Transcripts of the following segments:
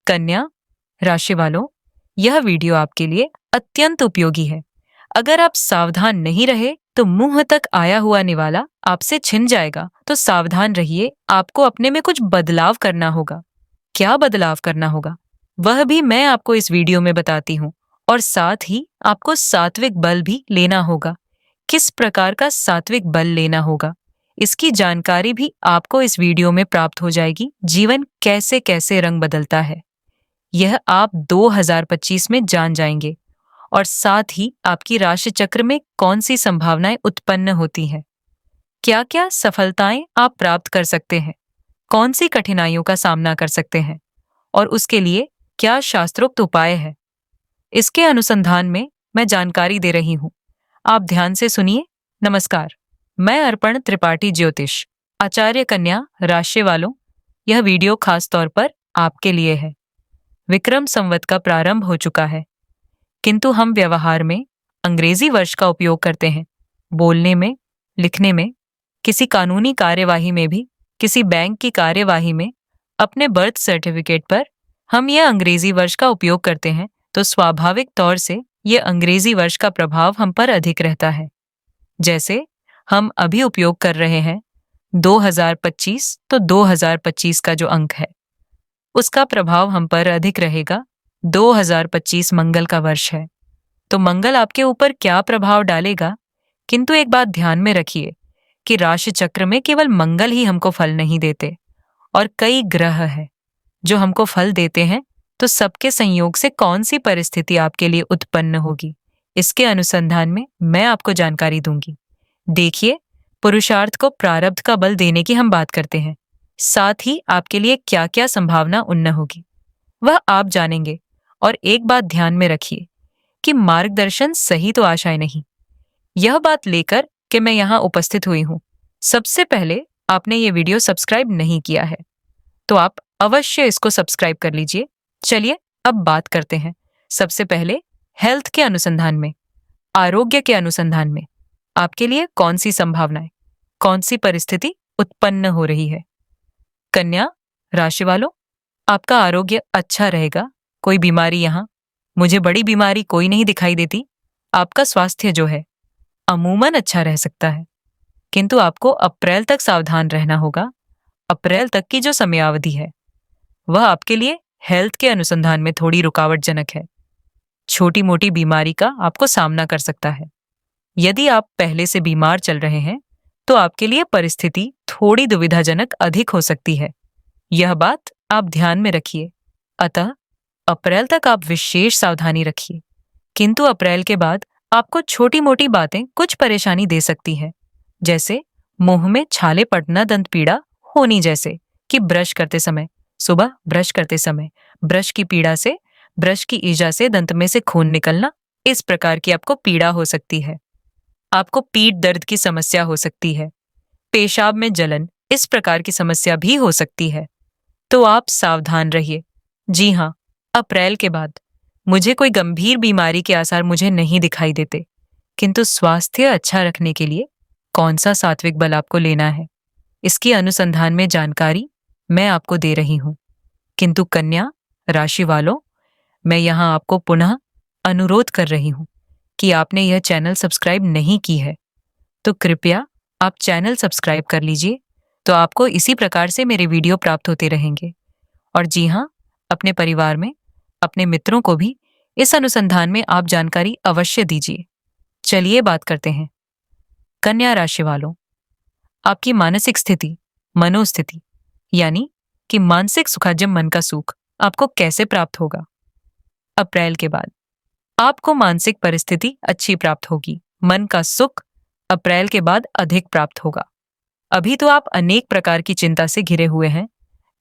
कन्या राशि वालों, यह वीडियो आपके लिए अत्यंत उपयोगी है। अगर आप सावधान नहीं रहे तो मुंह तक आया हुआ निवाला आपसे छिन जाएगा। तो सावधान रहिए, आपको अपने में कुछ बदलाव करना होगा। क्या बदलाव करना होगा वह भी मैं आपको इस वीडियो में बताती हूँ। और साथ ही आपको सात्विक बल भी लेना होगा। किस प्रकार का सात्विक बल लेना होगा इसकी जानकारी भी आपको इस वीडियो में प्राप्त हो जाएगी। जीवन कैसे कैसे रंग बदलता है यह आप 2025 में जान जाएंगे। और साथ ही आपकी राशि चक्र में कौन सी संभावनाएं उत्पन्न होती हैं, क्या क्या सफलताएं आप प्राप्त कर सकते हैं, कौन सी कठिनाइयों का सामना कर सकते हैं और उसके लिए क्या शास्त्रोक्त उपाय है, इसके अनुसंधान में मैं जानकारी दे रही हूं। आप ध्यान से सुनिए। नमस्कार, मैं अर्पण त्रिपाठी ज्योतिष, आचार्य कन्या राशि वालों। यह वीडियो खास तौर पर आपके लिए है। विक्रम संवत का प्रारंभ हो चुका है, किंतु हम व्यवहार में अंग्रेजी वर्ष का उपयोग करते हैं। बोलने में, लिखने में, किसी कानूनी कार्यवाही में भी, किसी बैंक की कार्यवाही में, अपने बर्थ सर्टिफिकेट पर हम यह अंग्रेजी वर्ष का उपयोग करते हैं। तो स्वाभाविक तौर से यह अंग्रेजी वर्ष का प्रभाव हम पर अधिक रहता है। जैसे हम अभी उपयोग कर रहे हैं 2025, तो 2025 का जो अंक है उसका प्रभाव हम पर अधिक रहेगा। 2025 मंगल का वर्ष है, तो मंगल आपके ऊपर क्या प्रभाव डालेगा। किंतु एक बात ध्यान में रखिए कि राशि चक्र में केवल मंगल ही हमको फल नहीं देते और कई ग्रह हैं जो हमको फल देते हैं। तो सबके संयोग से कौन सी परिस्थिति आपके लिए उत्पन्न होगी इसके अनुसंधान में मैं आपको जानकारी दूंगी। देखिए, पुरुषार्थ को प्रारब्ध का बल देने की हम बात करते हैं। साथ ही आपके लिए क्या क्या संभावना उन्न होगी वह आप जानेंगे। और एक बात ध्यान में रखिए कि मार्गदर्शन सही तो आशाएं नहीं, यह बात लेकर कि मैं यहाँ उपस्थित हुई हूँ। सबसे पहले आपने ये वीडियो सब्सक्राइब नहीं किया है तो आप अवश्य इसको सब्सक्राइब कर लीजिए। चलिए अब बात करते हैं। सबसे पहले हेल्थ के अनुसंधान में, आरोग्य के अनुसंधान में आपके लिए कौन सी संभावनाएं, कौन सी परिस्थिति उत्पन्न हो रही है। कन्या राशि वालों, आपका आरोग्य अच्छा रहेगा। कोई बीमारी यहाँ मुझे बड़ी बीमारी कोई नहीं दिखाई देती। आपका स्वास्थ्य जो है अमूमन अच्छा रह सकता है, किंतु आपको अप्रैल तक सावधान रहना होगा। अप्रैल तक की जो समयावधि है वह आपके लिए हेल्थ के अनुसंधान में थोड़ी रुकावटजनक है। छोटी मोटी बीमारी का आपको सामना कर सकता है। यदि आप पहले से बीमार चल रहे हैं तो आपके लिए परिस्थिति थोड़ी दुविधाजनक अधिक हो सकती है। यह बात आप ध्यान में रखिए। अतः अप्रैल तक आप विशेष सावधानी रखिए, किंतु अप्रैल के बाद आपको छोटी मोटी बातें कुछ परेशानी दे सकती है। जैसे मुंह में छाले पड़ना, दंत पीड़ा होनी, जैसे कि ब्रश करते समय, सुबह ब्रश करते समय ब्रश की पीड़ा से, ब्रश की ईजा से दंत में से खून निकलना, इस प्रकार की आपको पीड़ा हो सकती है। आपको पीठ दर्द की समस्या हो सकती है। पेशाब में जलन, इस प्रकार की समस्या भी हो सकती है। तो आप सावधान रहिए। जी हाँ, अप्रैल के बाद मुझे कोई गंभीर बीमारी के आसार मुझे नहीं दिखाई देते, किंतु स्वास्थ्य अच्छा रखने के लिए कौन सा सात्विक बल आपको लेना है इसकी अनुसंधान में जानकारी मैं आपको दे रही हूं। किंतु कन्या राशि वालों, मैं यहां आपको पुनः अनुरोध कर रही हूं कि आपने यह चैनल सब्सक्राइब नहीं की है तो कृपया आप चैनल सब्सक्राइब कर लीजिए। तो आपको इसी प्रकार से मेरे वीडियो प्राप्त होते रहेंगे। और जी हाँ, अपने परिवार में अपने मित्रों को भी इस अनुसंधान में आप जानकारी अवश्य दीजिए। चलिए बात करते हैं। कन्या राशि वालों, आपकी मानसिक स्थिति, मनोस्थिति, यानी कि मानसिक सुखाजम मन का सुख आपको कैसे प्राप्त होगा। अप्रैल के बाद आपको मानसिक परिस्थिति अच्छी प्राप्त होगी। मन का सुख अप्रैल के बाद अधिक प्राप्त होगा। अभी तो आप अनेक प्रकार की चिंता से घिरे हुए हैं,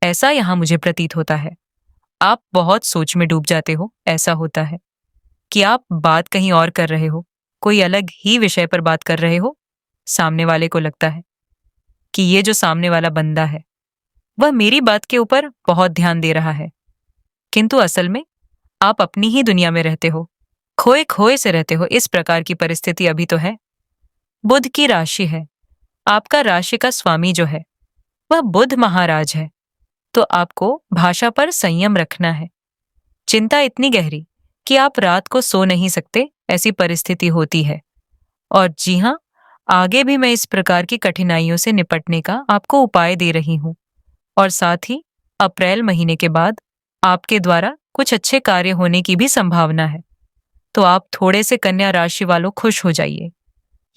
ऐसा यहां मुझे प्रतीत होता है। आप बहुत सोच में डूब जाते हो। ऐसा होता है कि आप बात कहीं और कर रहे हो, कोई अलग ही विषय पर बात कर रहे हो। सामने वाले को लगता है कि ये जो सामने वाला बंदा है वह मेरी बात के ऊपर बहुत ध्यान दे रहा है, किंतु असल में आप अपनी ही दुनिया में रहते हो, खोए खोए से रहते हो। इस प्रकार की परिस्थिति अभी तो है। बुध की राशि है, आपका राशि का स्वामी जो है वह बुध महाराज है। तो आपको भाषा पर संयम रखना है। चिंता इतनी गहरी कि आप रात को सो नहीं सकते, ऐसी परिस्थिति होती है। और जी हाँ, आगे भी मैं इस प्रकार की कठिनाइयों से निपटने का आपको उपाय दे रही हूँ। और साथ ही अप्रैल महीने के बाद आपके द्वारा कुछ अच्छे कार्य होने की भी संभावना है। तो आप थोड़े से कन्या राशि वालों खुश हो जाइए।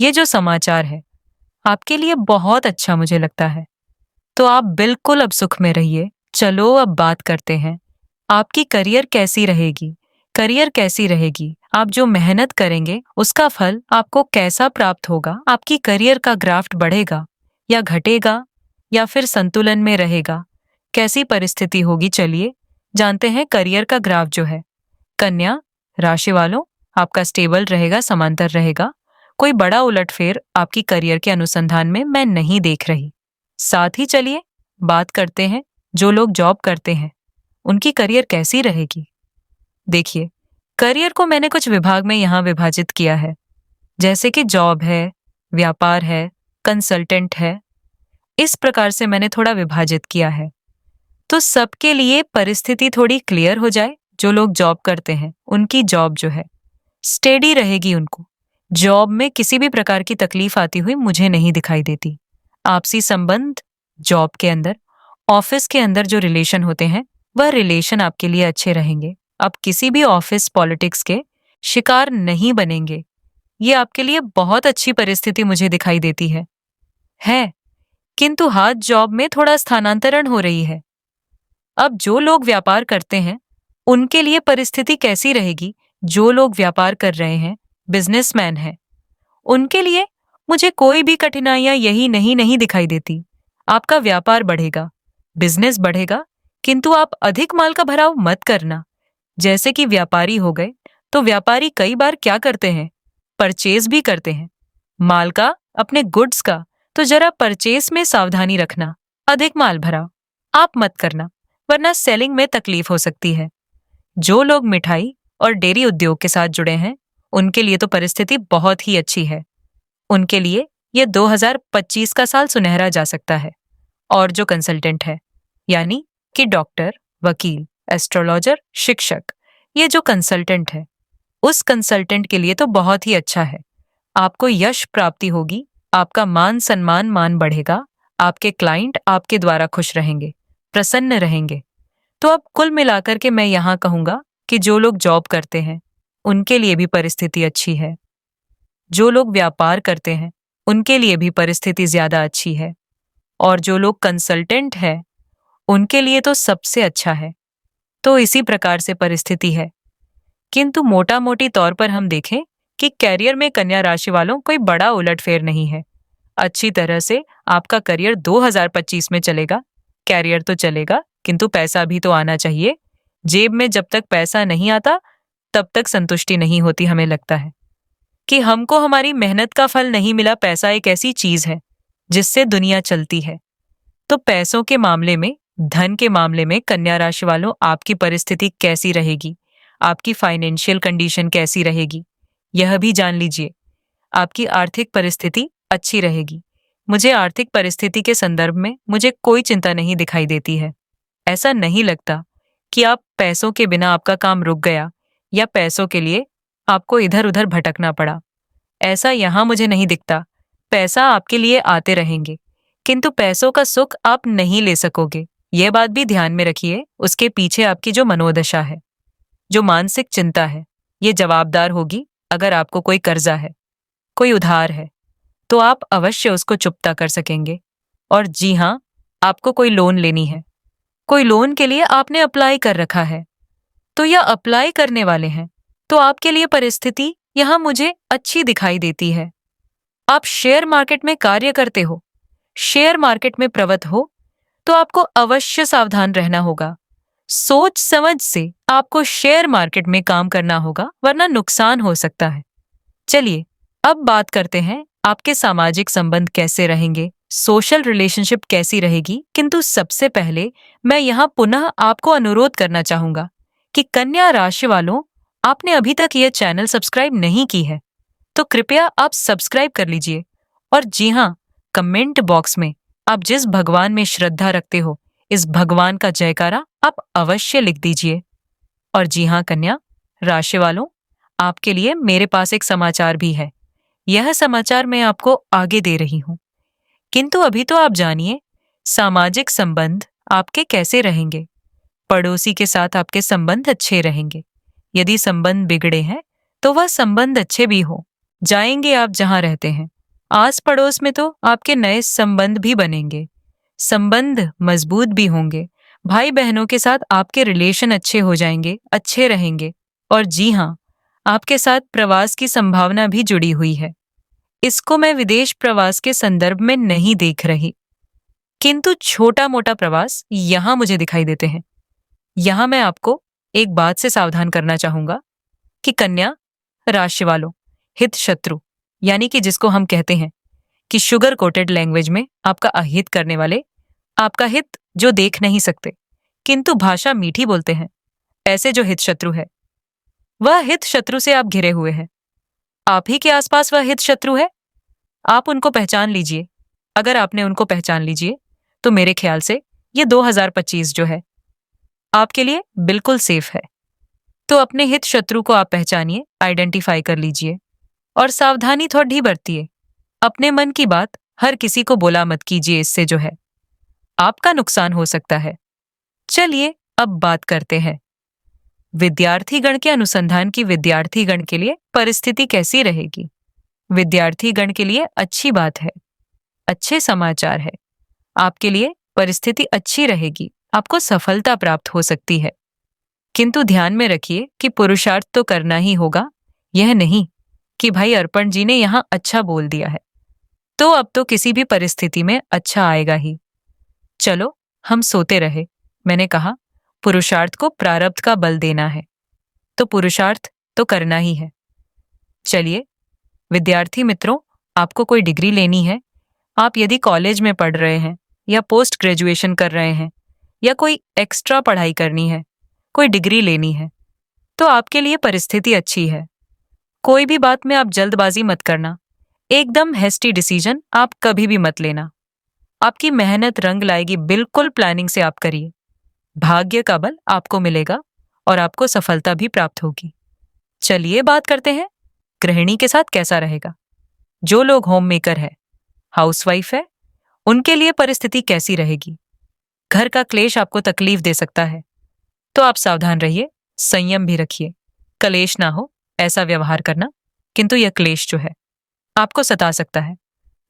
ये जो समाचार है आपके लिए बहुत अच्छा मुझे लगता है। तो आप बिल्कुल अब सुख में रहिए। चलो अब बात करते हैं। आपकी करियर कैसी रहेगी? करियर कैसी रहेगी? आप जो मेहनत करेंगे उसका फल आपको कैसा प्राप्त होगा? आपकी करियर का ग्राफ बढ़ेगा या घटेगा या फिर संतुलन में रहेगा? कैसी परिस्थिति होगी? चलिए जानते हैं करियर का ग्राफ जो है। कन्या राशि वालों, आपका स्टेबल रहेगा, समांतर रहेगा। कोई बड़ा उलटफेर आपकी करियर के अनुसंधान में मैं नहीं देख रही। साथ ही चलिए बात करते हैं जो लोग जॉब करते हैं उनकी करियर कैसी रहेगी। देखिए, करियर को मैंने कुछ विभाग में यहाँ विभाजित किया है, जैसे कि जॉब है, व्यापार है, कंसल्टेंट है। इस प्रकार से मैंने थोड़ा विभाजित किया है। तो सबके लिए परिस्थिति थोड़ी क्लियर हो जाए। जो लोग जॉब करते हैं उनकी जॉब जो है स्टेडी रहेगी। उनको जॉब में किसी भी प्रकार की तकलीफ आती हुई मुझे नहीं दिखाई देती। आपसी संबंध जॉब के अंदर, ऑफिस के अंदर जो रिलेशन होते हैं वह रिलेशन आपके लिए अच्छे रहेंगे। आप किसी भी ऑफिस पॉलिटिक्स के शिकार नहीं बनेंगे। ये आपके लिए बहुत अच्छी परिस्थिति मुझे दिखाई देती है। किंतु हाथ जॉब में थोड़ा स्थानांतरण हो रही है। अब जो लोग व्यापार करते हैं उनके लिए परिस्थिति कैसी रहेगी? जो लोग व्यापार कर रहे हैं, बिजनेसमैन हैं, उनके लिए मुझे कोई भी कठिनाइयां यही नहीं दिखाई देती। आपका व्यापार बढ़ेगा, बिजनेस बढ़ेगा, किंतु आप अधिक माल का भराव मत करना। जैसे कि व्यापारी हो गए, तो व्यापारी कई बार क्या करते हैं? परचेज भी करते हैं माल का, अपने गुड्स का। तो जरा परचेज में सावधानी रखना। अधिक माल भराव आप मत करना, वरना सेलिंग में तकलीफ हो सकती है। जो लोग मिठाई और डेयरी उद्योग के साथ जुड़े हैं उनके लिए तो परिस्थिति बहुत ही अच्छी है। उनके लिए ये 2025 का साल सुनहरा जा सकता है। और जो कंसल्टेंट है, यानी कि डॉक्टर, वकील, एस्ट्रोलॉजर, शिक्षक, ये जो कंसल्टेंट है उस कंसल्टेंट के लिए तो बहुत ही अच्छा है। आपको यश प्राप्ति होगी, आपका मान सम्मान मान बढ़ेगा, आपके क्लाइंट आपके द्वारा खुश रहेंगे, प्रसन्न रहेंगे। तो अब कुल मिलाकर के मैं यहाँ कहूंगा कि जो लोग जॉब करते हैं उनके लिए भी परिस्थिति अच्छी है। जो लोग व्यापार करते हैं उनके लिए भी परिस्थिति ज्यादा अच्छी है। और जो लोग कंसल्टेंट हैं उनके लिए तो सबसे अच्छा है। तो इसी प्रकार से परिस्थिति है। किंतु मोटा मोटी तौर पर हम देखें कि करियर में कन्या राशि वालों कोई बड़ा उलटफेर नहीं है। अच्छी तरह से आपका करियर 2025 में चलेगा। कैरियर तो चलेगा, किंतु पैसा भी तो आना चाहिए। जेब में जब तक पैसा नहीं आता तब तक संतुष्टि नहीं होती। हमें लगता है कि हमको हमारी मेहनत का फल नहीं मिला। पैसा एक ऐसी चीज है जिससे दुनिया चलती है। तो पैसों के मामले में, धन के मामले में कन्या राशि वालों आपकी परिस्थिति कैसी रहेगी? आपकी फाइनेंशियल कंडीशन कैसी रहेगी? यह भी जान लीजिए। आपकी आर्थिक परिस्थिति अच्छी रहेगी। मुझे आर्थिक परिस्थिति के संदर्भ में मुझे कोई चिंता नहीं दिखाई देती है। ऐसा नहीं लगता कि आप पैसों के बिना आपका काम रुक गया या पैसों के लिए आपको इधर उधर भटकना पड़ा। ऐसा यहाँ मुझे नहीं दिखता। पैसा आपके लिए आते रहेंगे, किंतु पैसों का सुख आप नहीं ले सकोगे। यह बात भी ध्यान में रखिए। उसके पीछे आपकी जो मनोदशा है, जो मानसिक चिंता है, ये जवाबदार होगी। अगर आपको कोई कर्जा है, कोई उधार है, तो आप अवश्य उसको चुकता कर सकेंगे। और जी हाँ, आपको कोई लोन लेनी है, कोई लोन के लिए आपने अप्लाई कर रखा है, तो या अप्लाई करने वाले हैं, तो आपके लिए परिस्थिति यहाँ मुझे अच्छी दिखाई देती है। आप शेयर मार्केट में कार्य करते हो, शेयर मार्केट में प्रवृत्त हो, तो आपको अवश्य सावधान रहना होगा। सोच समझ से आपको शेयर मार्केट में काम करना होगा, वरना नुकसान हो सकता है। चलिए अब बात करते हैं आपके सामाजिक संबंध कैसे रहेंगे, सोशल रिलेशनशिप कैसी रहेगी। किंतु सबसे पहले मैं यहाँ पुनः आपको अनुरोध करना चाहूंगा कि कन्या राशि वालों, आपने अभी तक यह चैनल सब्सक्राइब नहीं की है तो कृपया आप सब्सक्राइब कर लीजिए। और जी हाँ, कमेंट बॉक्स में आप जिस भगवान में श्रद्धा रखते हो, इस भगवान का जयकारा आप अवश्य लिख दीजिए। और जी हाँ कन्या राशि वालों, आपके लिए मेरे पास एक समाचार भी है। यह समाचार मैं आपको आगे दे रही हूँ। किंतु अभी तो आप जानिए, सामाजिक संबंध आपके कैसे रहेंगे। पड़ोसी के साथ आपके संबंध अच्छे रहेंगे। यदि संबंध बिगड़े हैं तो वह संबंध अच्छे भी हो जाएंगे आप जहां रहते हैं। आस पड़ोस में तो आपके नए संबंध भी बनेंगे, संबंध मजबूत भी होंगे। भाई बहनों के साथ आपके रिलेशन अच्छे हो जाएंगे, अच्छे रहेंगे। और जी हाँ, आपके साथ प्रवास की संभावना भी जुड़ी हुई है। इसको मैं विदेश प्रवास के संदर्भ में नहीं देख रही, किंतु छोटा मोटा प्रवास यहां मुझे दिखाई देते हैं। यहां मैं आपको एक बात से सावधान करना चाहूंगा कि कन्या राशि वालों, हित शत्रु यानी कि जिसको हम कहते हैं कि शुगर कोटेड लैंग्वेज में आपका अहित करने वाले, आपका हित जो देख नहीं सकते किंतु भाषा मीठी बोलते हैं, ऐसे जो हित शत्रु है, वह हित शत्रु से आप घिरे हुए हैं। आप ही के आसपास वह हित शत्रु है। आप उनको पहचान लीजिए। अगर आपने उनको पहचान लीजिए तो मेरे ख्याल से ये 2025 जो है आपके लिए बिल्कुल सेफ है। तो अपने हित शत्रु को आप पहचानिए, आइडेंटिफाई कर लीजिए और सावधानी थोड़ी बरतिए। अपने मन की बात हर किसी को बोला मत कीजिए, इससे जो है आपका नुकसान हो सकता है। चलिए अब बात करते हैं विद्यार्थीगण के अनुसंधान की। विद्यार्थीगण के लिए परिस्थिति कैसी रहेगी? विद्यार्थीगण के लिए अच्छी बात है, अच्छे समाचार है। आपके लिए परिस्थिति अच्छी रहेगी, आपको सफलता प्राप्त हो सकती है। किंतु ध्यान में रखिए कि पुरुषार्थ तो करना ही होगा। यह नहीं कि भाई अर्पण जी ने यहां अच्छा बोल दिया है तो अब तो किसी भी परिस्थिति में अच्छा आएगा ही। चलो हम सोते रहे। मैंने कहा पुरुषार्थ को प्रारब्ध का बल देना है, तो पुरुषार्थ तो करना ही है। चलिए विद्यार्थी मित्रों, आपको कोई डिग्री लेनी है, आप यदि कॉलेज में पढ़ रहे हैं या पोस्ट ग्रेजुएशन कर रहे हैं या कोई एक्स्ट्रा पढ़ाई करनी है, कोई डिग्री लेनी है, तो आपके लिए परिस्थिति अच्छी है। कोई भी बात में आप जल्दबाजी मत करना, एकदम हेस्टी डिसीजन आप कभी भी मत लेना। आपकी मेहनत रंग लाएगी, बिल्कुल प्लानिंग से आप करिए। भाग्य का बल आपको मिलेगा और आपको सफलता भी प्राप्त होगी। चलिए बात करते हैं गृहिणी के साथ कैसा रहेगा। जो लोग होम मेकर है, हाउसवाइफ है, उनके लिए परिस्थिति कैसी रहेगी? घर का क्लेश आपको तकलीफ दे सकता है, तो आप सावधान रहिए, संयम भी रखिए। कलेश ना हो ऐसा व्यवहार करना, किंतु यह क्लेश जो है आपको सता सकता है।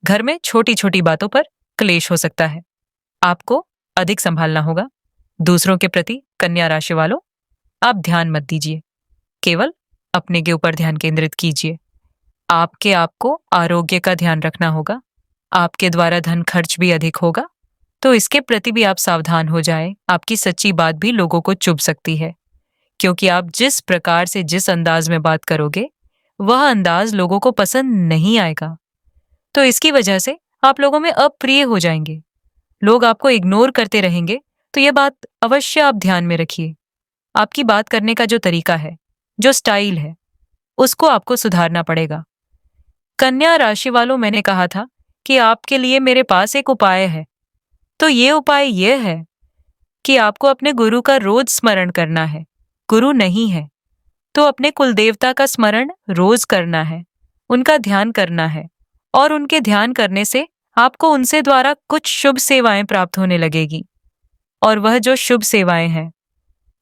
घर में छोटी छोटी बातों पर क्लेश हो सकता है, आपको अधिक संभालना होगा। दूसरों के प्रति कन्या राशि वालों आप ध्यान मत दीजिए, केवल अपने के ऊपर ध्यान केंद्रित कीजिए। आपको आरोग्य का ध्यान रखना होगा। आपके द्वारा धन खर्च भी अधिक होगा, तो इसके प्रति भी आप सावधान हो जाएं। आपकी सच्ची बात भी लोगों को चुभ सकती है, क्योंकि आप जिस प्रकार से जिस अंदाज में बात करोगे वह अंदाज लोगों को पसंद नहीं आएगा, तो इसकी वजह से आप लोगों में अप्रिय हो जाएंगे। लोग आपको इग्नोर करते रहेंगे, तो यह बात अवश्य आप ध्यान में रखिए। आपकी बात करने का जो तरीका है, जो स्टाइल है, उसको आपको सुधारना पड़ेगा। कन्या राशि वालों, मैंने कहा था कि आपके लिए मेरे पास एक उपाय है। तो ये उपाय यह है कि आपको अपने गुरु का रोज स्मरण करना है। गुरु नहीं है तो अपने कुलदेवता का स्मरण रोज करना है, उनका ध्यान करना है, और उनके ध्यान करने से आपको उनसे द्वारा कुछ शुभ सेवाएं प्राप्त होने लगेगी। और वह जो शुभ सेवाएं हैं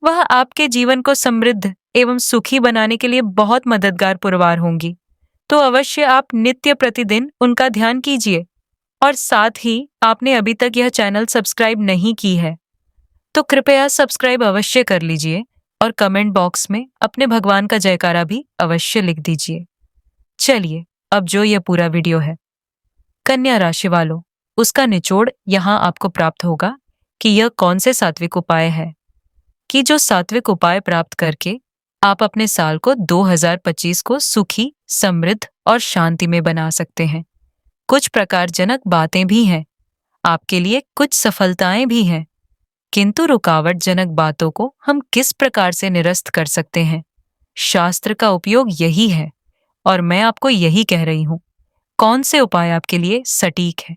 वह आपके जीवन को समृद्ध एवं सुखी बनाने के लिए बहुत मददगार पुरवार होंगी। तो अवश्य आप नित्य प्रतिदिन उनका ध्यान कीजिए। और साथ ही आपने अभी तक यह चैनल सब्सक्राइब नहीं की है तो कृपया सब्सक्राइब अवश्य कर लीजिए और कमेंट बॉक्स में अपने भगवान का जयकारा भी अवश्य लिख दीजिए। चलिए अब जो यह पूरा वीडियो है कन्या राशि वालों, उसका निचोड़ यहाँ आपको प्राप्त होगा कि यह कौन से सात्विक उपाय है, कि जो सात्विक उपाय प्राप्त करके आप अपने साल को 2025 को सुखी, समृद्ध और शांति में बना सकते हैं। कुछ प्रकारजनक बातें भी हैं, आपके लिए कुछ सफलताएं भी हैं, किंतु रुकावटजनक बातों को हम किस प्रकार से निरस्त कर सकते हैं, शास्त्र का उपयोग यही है और मैं आपको यही कह रही हूं। कौन से उपाय आपके लिए सटीक है?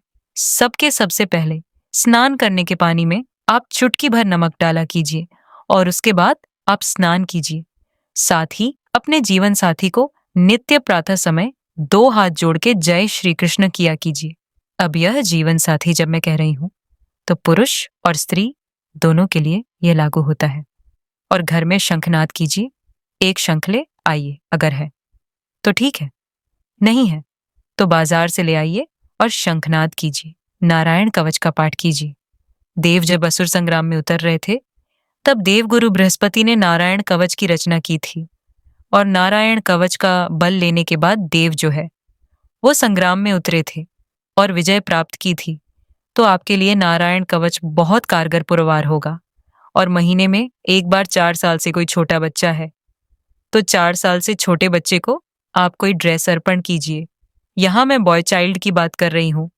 सबसे पहले स्नान करने के पानी में आप चुटकी भर नमक डाला कीजिए और उसके बाद आप स्नान कीजिए। साथ ही अपने जीवन साथी को नित्य प्रातः समय 2 हाथ जोड़ के जय श्री कृष्ण किया कीजिए। अब यह जीवन साथी जब मैं कह रही हूं तो पुरुष और स्त्री दोनों के लिए यह लागू होता है। और घर में शंखनाद कीजिए। 1 शंख ले आइए, अगर है तो ठीक है, नहीं है तो बाजार से ले आइए और शंखनाद कीजिए। नारायण कवच का पाठ कीजिए। देव जब असुर संग्राम में उतर रहे थे तब देवगुरु बृहस्पति ने नारायण कवच की रचना की थी। और नारायण कवच का बल लेने के बाद देव जो है वो संग्राम में उतरे थे और विजय प्राप्त की थी। तो आपके लिए नारायण कवच बहुत कारगर पुरवार होगा। और महीने में एक बार 4 साल से कोई छोटा बच्चा है तो 4 साल से छोटे बच्चे को आप कोई ड्रेस अर्पण कीजिए। यहाँ मैं बॉय चाइल्ड की बात कर रही हूँ।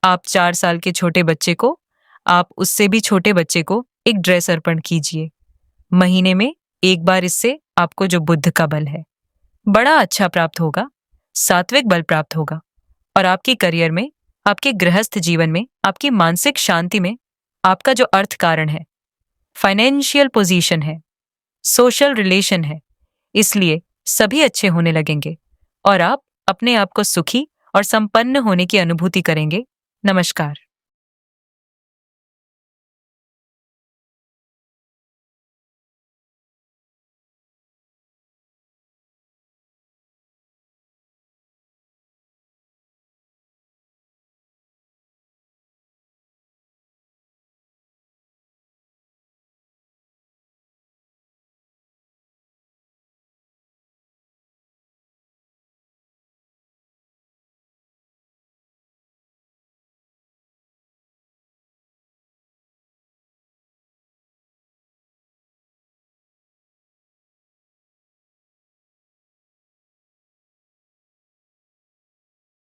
आप 4 साल के छोटे बच्चे को, आप उससे भी छोटे बच्चे को एक ड्रेस अर्पण कीजिए। महीने में एक बार। इससे आपको जो बुद्ध का बल है बड़ा अच्छा प्राप्त होगा, सात्विक बल प्राप्त होगा। और आपके करियर में, आपके गृहस्थ जीवन में, आपकी मानसिक शांति में आपका जो अर्थ कारण है, फाइनेंशियल पोजीशन है, सोशल रिलेशन है, इसलिए सभी अच्छे होने लगेंगे और आप अपने आप को सुखी और संपन्न होने की अनुभूति करेंगे। नमस्कार।